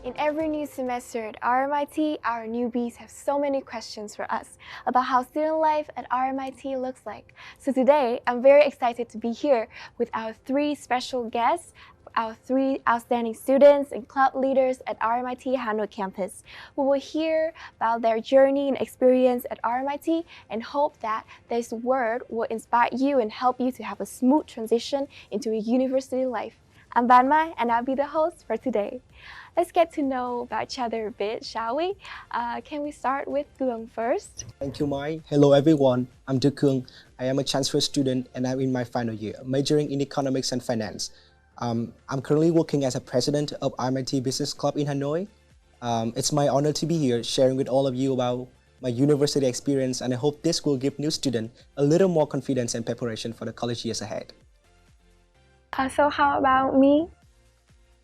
In every new semester at RMIT, our newbies have so many questions for us about how student life at RMIT looks like. So today, I'm very excited to be here with our three special guests, our three outstanding students and club leaders at RMIT Hanoi campus. We will hear about their journey and experience at RMIT and hope that this word will inspire you and help you to have a smooth transition into a university life. I'm Ban Mai, and I'll be the host for today. Let's get to know about each other a bit, shall we? Can we start with Cuong first? Thank you, Mai. Hello, everyone. I'm De Cuong. I am a transfer student, and I'm in my final year, majoring in economics and finance. I'm currently working as a president of RMIT Business Club in Hanoi. It's my honor to be here, sharing with all of you about my university experience, and I hope this will give new students a little more confidence and preparation for the college years ahead. So how about me?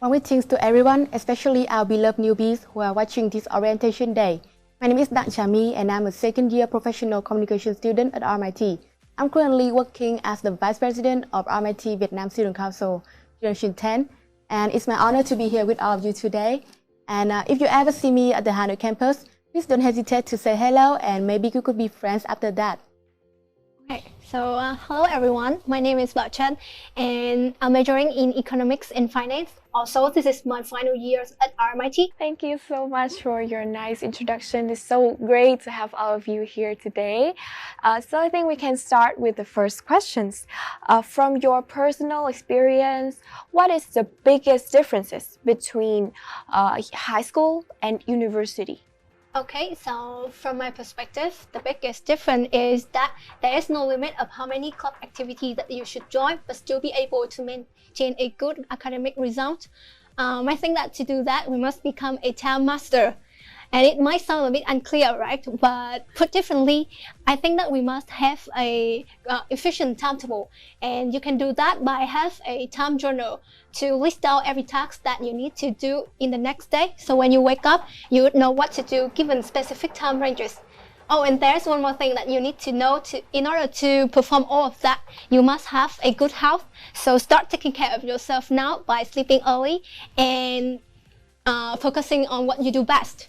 Warm greetings to everyone, especially our beloved newbies who are watching this orientation day. My name is Đặng Trà My and I'm a second-year professional communication student at RMIT. I'm currently working as the Vice President of RMIT Vietnam Student Council, Generation 10, and it's my honor to be here with all of you today. And if you ever see me at the Hanoi campus, please don't hesitate to say hello and maybe we could be friends after that. Okay, so hello everyone, my name is Bảo Trân and I'm majoring in economics and finance. Also, this is my final year at RMIT. Thank you so much for your nice introduction. It's so great to have all of you here today. So I think we can start with the first questions. From your personal experience, what is the biggest differences between high school and university? Okay, so from my perspective, the biggest difference is that there is no limit of how many club activities that you should join, but still be able to maintain a good academic result. I think that to do that, we must become a town master. And it might sound a bit unclear, right? But put differently, I think that we must have a efficient timetable. And you can do that by have a time journal to list out every task that you need to do in the next day. So when you wake up, you would know what to do given specific time ranges. Oh, and there's one more thing that you need to know in order to perform all of that, you must have a good health. So start taking care of yourself now by sleeping early and focusing on what you do best.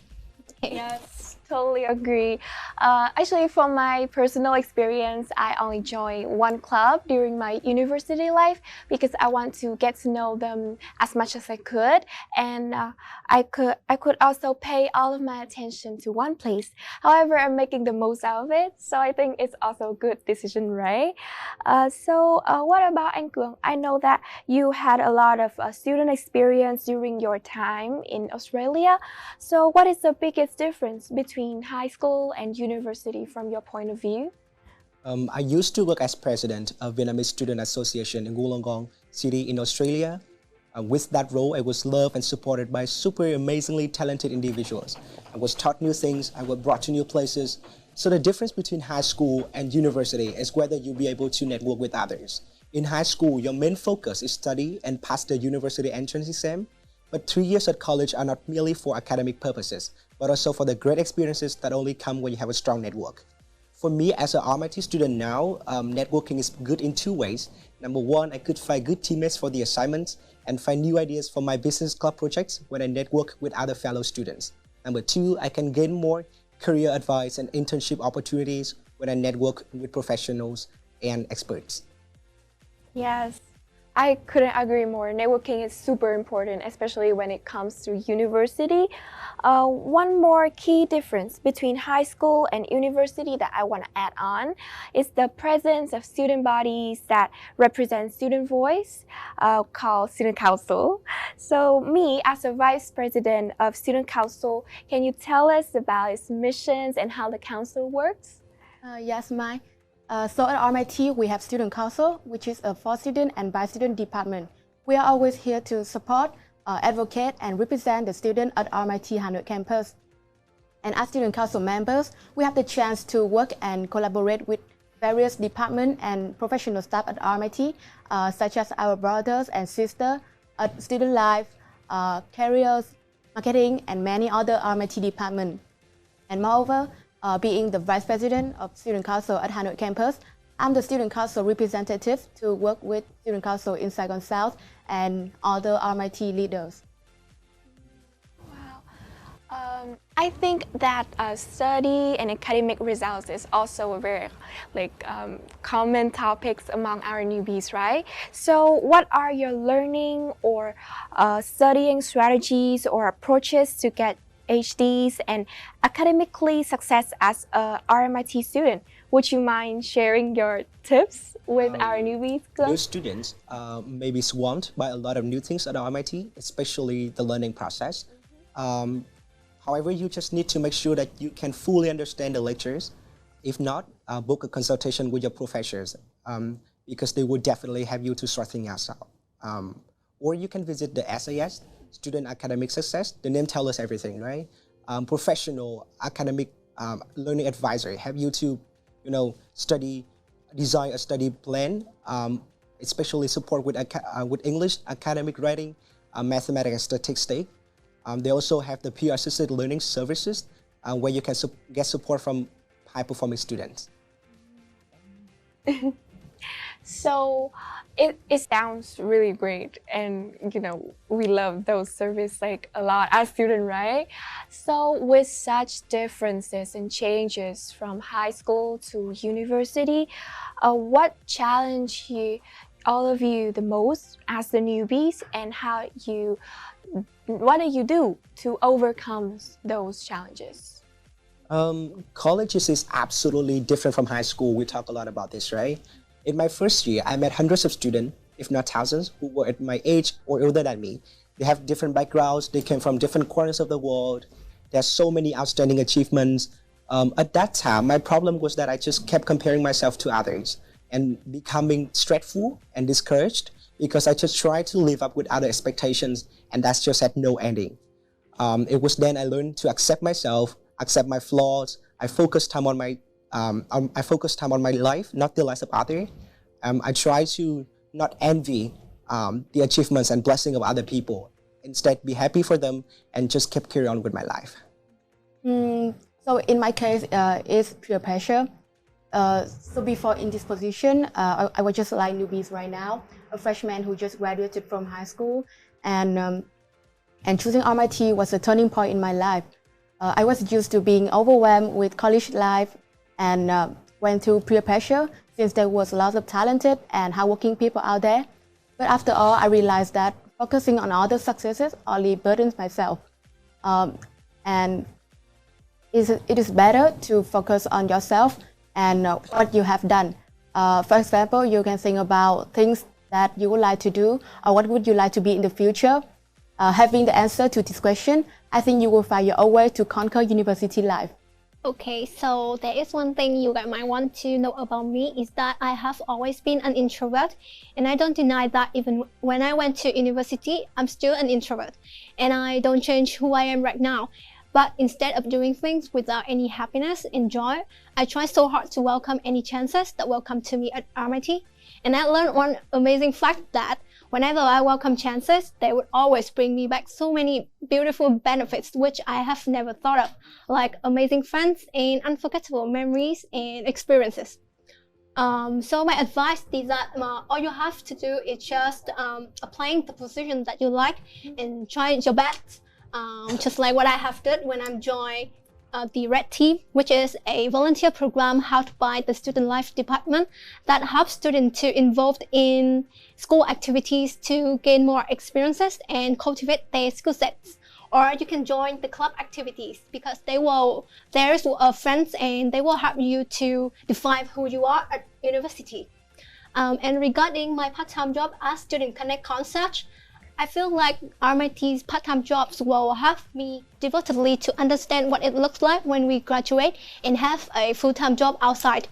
Yes, totally agree. Actually, from my personal experience, I only joined one club during my university life because I want to get to know them as much as I could, and I could also pay all of my attention to one place. However, I'm making the most out of it, so I think it's also a good decision, right? What about anh Cuong? I know that you had a lot of student experience during your time in Australia. So what is the biggest difference between high school and university from your point of view? I used to work as president of Vietnamese Student Association in Wollongong City in Australia. With that role, I was loved and supported by super amazingly talented individuals. I was taught new things, I was brought to new places. So the difference between high school and university is whether you'll be able to network with others. In high school, your main focus is study and pass the university entrance exam. But 3 years at college are not merely for academic purposes, but also for the great experiences that only come when you have a strong network. For me, as an RMIT student now, networking is good in two ways. Number one, I could find good teammates for the assignments and find new ideas for my business club projects when I network with other fellow students. Number two, I can gain more career advice and internship opportunities when I network with professionals and experts. Yes, I couldn't agree more. Networking is super important, especially when it comes to university. One more key difference between high school and university that I want to add on is the presence of student bodies that represent student voice, called Student Council. So me, as a Vice President of Student Council, can you tell us about its missions and how the council works? Yes, Mai. So at RMIT, we have Student Council, which is a for-student and by-student department. We are always here to support, advocate, and represent the student at RMIT Hanoi campus. And as Student Council members, we have the chance to work and collaborate with various departments and professional staff at RMIT, such as our brothers and sisters at Student Life, Careers, Marketing, and many other RMIT departments. And moreover, being the Vice President of Student Council at Hanoi campus, I'm the Student Council representative to work with Student Council in Saigon South and other RMIT leaders. I think that study and academic results is also a very common topics among our newbies, right? So what are your learning or studying strategies or approaches to get HDs and academically success as a RMIT student? Would you mind sharing your tips with our newbies? New students may be swamped by a lot of new things at RMIT, especially the learning process. However, you just need to make sure that you can fully understand the lectures. If not, book a consultation with your professors because they would definitely have you to sort things out. Or you can visit the SAS, Student Academic Success. The name tells us everything, right? Professional academic learning advisor have you to, design a study plan, especially support with English, academic writing, mathematics and statistics. They also have the peer-assisted learning services where you can get support from high-performing students. So it sounds really great, and we love those services a lot as students, right? So with such differences and changes from high school to university, what challenged all of you the most as the newbies, and what do you do to overcome those challenges? Colleges is absolutely different from high school. We talk a lot about this, right? In my first year, I met hundreds of students, if not thousands, who were at my age or older than me. They have different backgrounds. They came from different corners of the world. There's so many outstanding achievements. At that time, my problem was that I just kept comparing myself to others and becoming stressful and discouraged because I just tried to live up with other expectations, and that's just had no ending. It was then I learned to accept myself, accept my flaws. I focused time on my life, not the lives of others. I try to not envy the achievements and blessing of other people. Instead, be happy for them and just keep carry on with my life. So in my case, it's peer pressure. So before in this position, I was just like newbies right now, a freshman who just graduated from high school, and choosing RMIT was a turning point in my life. I was used to being overwhelmed with college life and went through peer pressure since there was lots of talented and hardworking people out there. But after all, I realized that focusing on other successes only burdens myself. And it is better to focus on yourself and what you have done. For example, you can think about things that you would like to do or what would you like to be in the future. Having the answer to this question, I think you will find your own way to conquer university life. Okay, so there is one thing you guys might want to know about me is that I have always been an introvert, and I don't deny that even when I went to university, I'm still an introvert, and I don't change who I am right now. But instead of doing things without any happiness and joy, I try so hard to welcome any chances that will come to me at RMIT. And I learned one amazing fact that whenever I welcome chances, they would always bring me back so many beautiful benefits which I have never thought of, like amazing friends and unforgettable memories and experiences. So my advice is that all you have to do is just applying the position that you like and try your best. Just like what I have done when I'm joined the Red Team, which is a volunteer program held by the Student Life Department that helps students to involved in school activities to gain more experiences and cultivate their skill sets. Or you can join the club activities because there's friends and they will help you to define who you are at university. And regarding my part-time job as Student Connect Concierge, I feel like RMIT's part-time jobs will help me devotedly to understand what it looks like when we graduate and have a full-time job outside.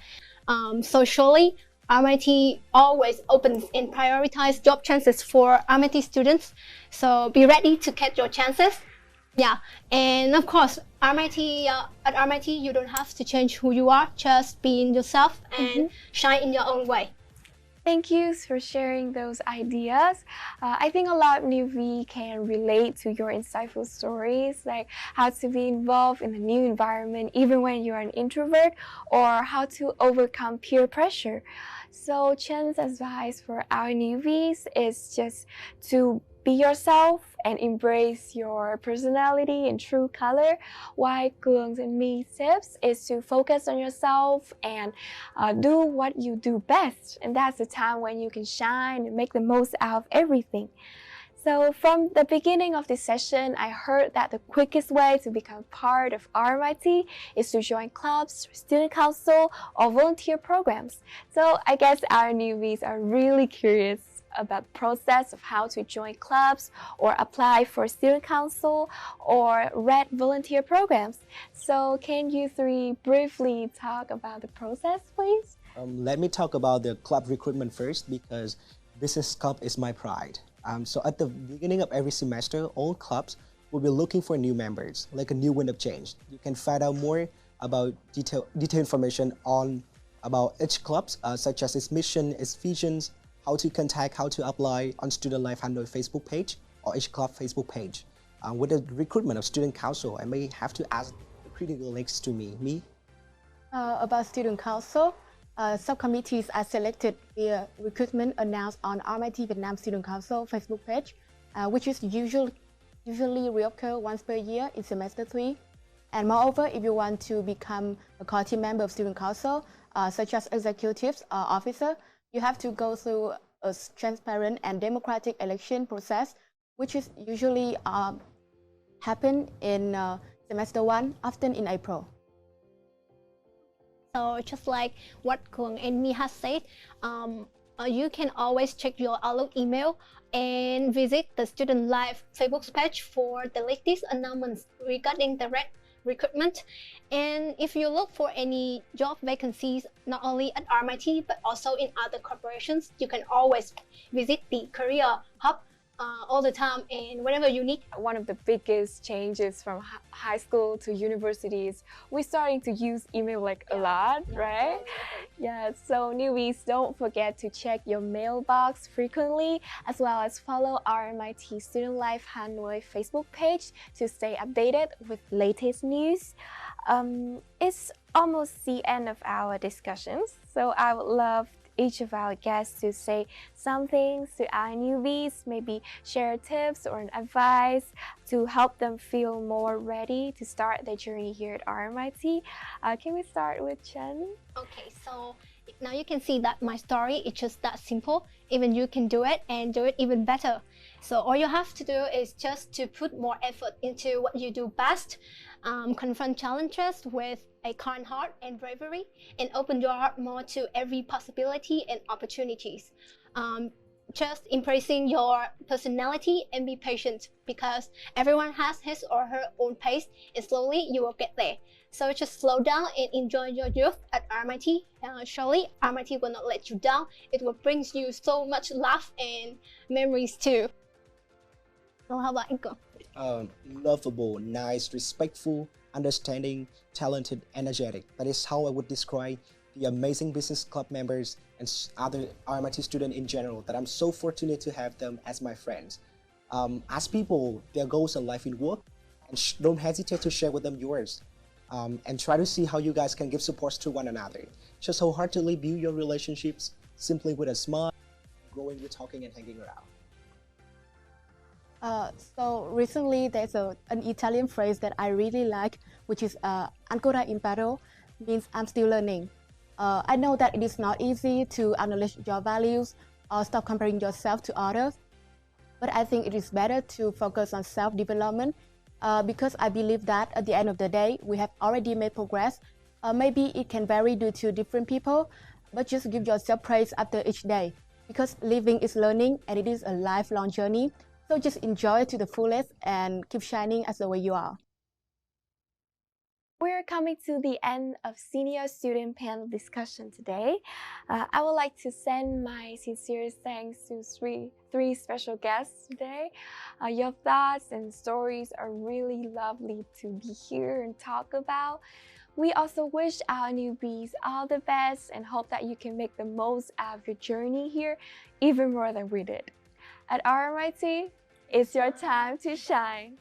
So surely, RMIT always opens and prioritizes job chances for RMIT students. So be ready to catch your chances. Yeah, and of course, at RMIT, you don't have to change who you are. Just be yourself and shine in your own way. Thank you for sharing those ideas. I think a lot of newbies can relate to your insightful stories, like how to be involved in a new environment even when you're an introvert, or how to overcome peer pressure. So Chen's advice for our newbies is just to be yourself and embrace your personality in true color, while Cường and me tips is to focus on yourself and do what you do best. And that's the time when you can shine and make the most out of everything. So from the beginning of this session, I heard that the quickest way to become part of RMIT is to join clubs, student council, or volunteer programs. So I guess our newbies are really curious about the process of how to join clubs or apply for student council or red volunteer programs. So can you three briefly talk about the process, please? Let me talk about the club recruitment first, because business club is my pride. So at the beginning of every semester, all clubs will be looking for new members, like a new wind of change. You can find out more about detailed information about each club, such as its mission, its visions, how to contact, how to apply on Student Life Hanoi Facebook page or each club Facebook page. With the recruitment of student council, I may have to ask the critical next to me. About student council, subcommittees are selected via recruitment announced on RMIT Vietnam Student Council Facebook page, which is usually reoccur once per year in semester 3. And moreover, if you want to become a core team member of student council, such as executives or officer, you have to go through a transparent and democratic election process, which is usually happen in semester 1, often in April. So just like what Cường and me has said, you can always check your Outlook email and visit the Student Life Facebook page for the latest announcements regarding the red recruitment. And if you look for any job vacancies, not only at RMIT but also in other corporations, you can always visit the career hub all the time and whenever you need. One of the biggest changes from high school to universities, we're starting to use email a lot, right? Yeah, so newbies, don't forget to check your mailbox frequently, as well as follow RMIT Student Life Hanoi Facebook page to stay updated with latest news. It's almost the end of our discussions, so I would love each of our guests to say some things to our newbies, maybe share tips or an advice to help them feel more ready to start their journey here at RMIT. Can we start with Chen? Okay, so now you can see that my story is just that simple. Even you can do it and do it even better. So all you have to do is just to put more effort into what you do best, confront challenges with a kind heart and bravery, and open your heart more to every possibility and opportunities. Just embracing your personality and be patient, because everyone has his or her own pace, and slowly you will get there. So just slow down and enjoy your youth at RMIT. Surely RMIT will not let you down. It will bring you so much laugh and memories too. So how about Inko? Lovable, nice, respectful, understanding, talented, energetic. That is how I would describe the amazing business club members and other RMIT students in general, that I'm so fortunate to have them as my friends. Ask people their goals in life and work, and don't hesitate to share with them yours. And try to see how you guys can give support to one another. Just wholeheartedly build your relationships simply with a smile, growing with talking and hanging around. So recently there's an Italian phrase that I really like, which is ancora imparo, means I'm still learning. I know that it is not easy to acknowledge your values or stop comparing yourself to others, but I think it is better to focus on self-development, because I believe that at the end of the day, we have already made progress. Maybe it can vary due to different people, but just give yourself praise after each day, because living is learning and it is a lifelong journey. So just enjoy it to the fullest and keep shining as the way you are. We're coming to the end of senior student panel discussion today. I would like to send my sincere thanks to three special guests today. Your thoughts and stories are really lovely to be here and talk about. We also wish our newbies all the best and hope that you can make the most out of your journey here, even more than we did. At RMIT, it's your time to shine.